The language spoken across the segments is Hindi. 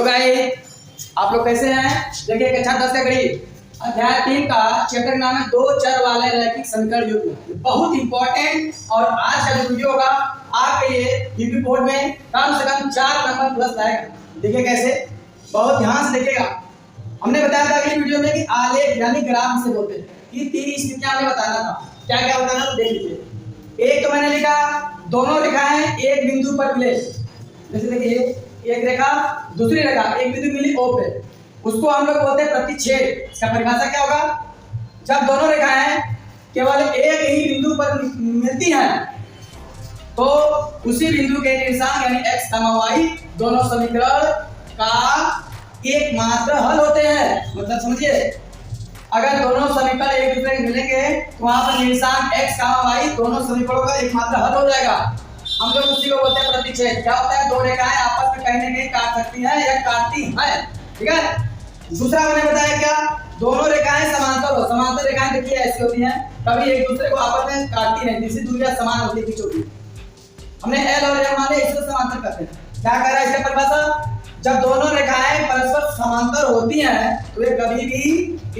गाइस आप लोग कैसे हैं? देखिए कक्षा 10 का गणित अध्याय 3 का चैप्टर का नाम है दो चर वाले रैखिक समीकरण युग्म। बहुत इंपॉर्टेंट और आज का जो वीडियो होगा आपके लिए यूपी बोर्ड में कम से कम 4 नंबर प्लस लाएगा। देखिए कैसे, बहुत ध्यान से देखिएगा। हमने बताया था अगली वीडियो में कि आलेख यानी ग्राफ से बोलते हैं कि 3 स्थितियां हमें बताना था। क्या क्या बताना तो देख लीजिए। एक तो मैंने लिखा दोनों रेखाएं एक बिंदु पर मिले, जैसे देखिए एक रेखा दूसरी रेखा एक बिंदु मिली O पे, उसको हम लोग बोलते हैं प्रतिच्छेद। इसका परिभाषा क्या होगा? जब दोनों रेखाएं केवल एक ही बिंदु पर मिलती हैं तो उसी बिंदु के निर्देशांक यानी x, y दोनों समीकरण का एकमात्र हल होते हैं। मतलब समझिए, अगर दोनों समीकरण एक दूसरे के मिलेंगे तो वहां पर निर्देशांक x, y दोनों समीकरणों का एकमात्र हल हो जाएगा। हम लोग उसी को बोलते हैं प्रतिच्छेद। क्या होता है? दो रेखाएं आपस में कहीं ना कहीं काट सकती हैं या काटती हैं, ठीक है। दूसरा मैंने बताया क्या, दोनों रेखाएं समांतर हो। समांतर रेखाएं देखिए ऐसी होती हैं, कभी एक दूसरे को आपस में काटती नहीं, जिसकी दूरियां समान होती है बीचों बीच। हमने L और M माने इसको समांतर करते हैं। क्या कह रहा है इसका परिभाषा? जब दोनों रेखाएं परस्पर समांतर होती हैं तो वे कभी भी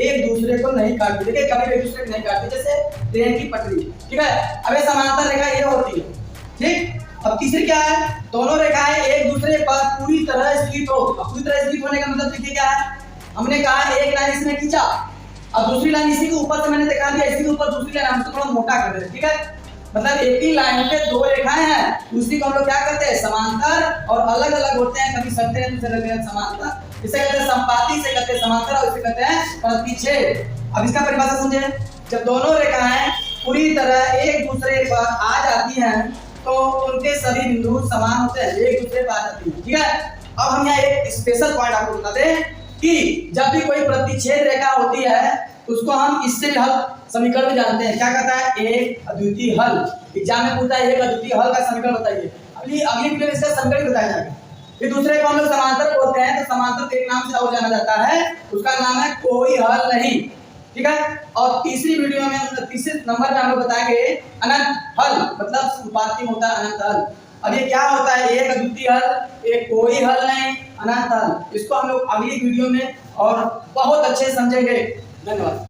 एक दूसरे को नहीं काटती। देखिए कभी भी एक दूसरे को नहीं काटती, जैसे ट्रेन की पटरी, ठीक है। अब ये समांतर रेखा ये होती है, ठीक। अब तीसरी क्या है? दोनों रेखाएं एक दूसरे पर पूरी तरह स्थित हो। अब पूरी तरह स्थित होने का मतलब देखिए क्या है, हमने कहा एक लाइन इसमें खींचा, अब दूसरी लाइन इसी के ऊपर से मैंने दिखा दिया, इसी के ऊपर दूसरी लाइन हम थोड़ा मोटा कर देते, ठीक है। मतलब एक ही लाइन पे दो रेखाएं हैं, उसी को हम लोग क्या करते हैं समांतर, और अलग अलग होते हैं, कभी सटते हैं दूसरे लगते हैं समांतर। इसे कहते हैं संपाती, से कहते हैं समांतर और इसे कहते हैं प्रतिच्छेद। अब इसका परिभाषा समझे, जब दोनों रेखाएं पूरी तरह एक दूसरे पर आ जाती हैं तो उनके सभी बिंदु समान होते हैं, एक दूसरे पर आ जाती हैं, ठीक है। अब हम यहाँ एक स्पेशल पॉइंट आपको बता दें कि जब भी कोई प्रतिच्छेद रेखा होती है उसको हम इससे हल समीकरण में जानते हैं। क्या कहता है? एक अद्वितीय हल। एग्जाम में पूछता है एक अद्वितीय हल का समीकरण बताइए। अगली वीडियो में इसका समीकरण बताया जाएगा। फिर दूसरे को हम लोग समांतर बोलते हैं, तो समांतर के एक नाम से और जाना जाता है, उसका नाम है कोई हल नहीं, ठीक है। और तीसरी वीडियो में तीसरे नंबर में हम लोग बताएंगे अनंत हल, मतलब संपाती होता है अनंत हल। अब ये क्या होता है? एक अद्वितीय हल, एक कोई हल नहीं, अनंत हल। इसको हम लोग अगली वीडियो में और बहुत अच्छे समझेंगे। धन्यवाद।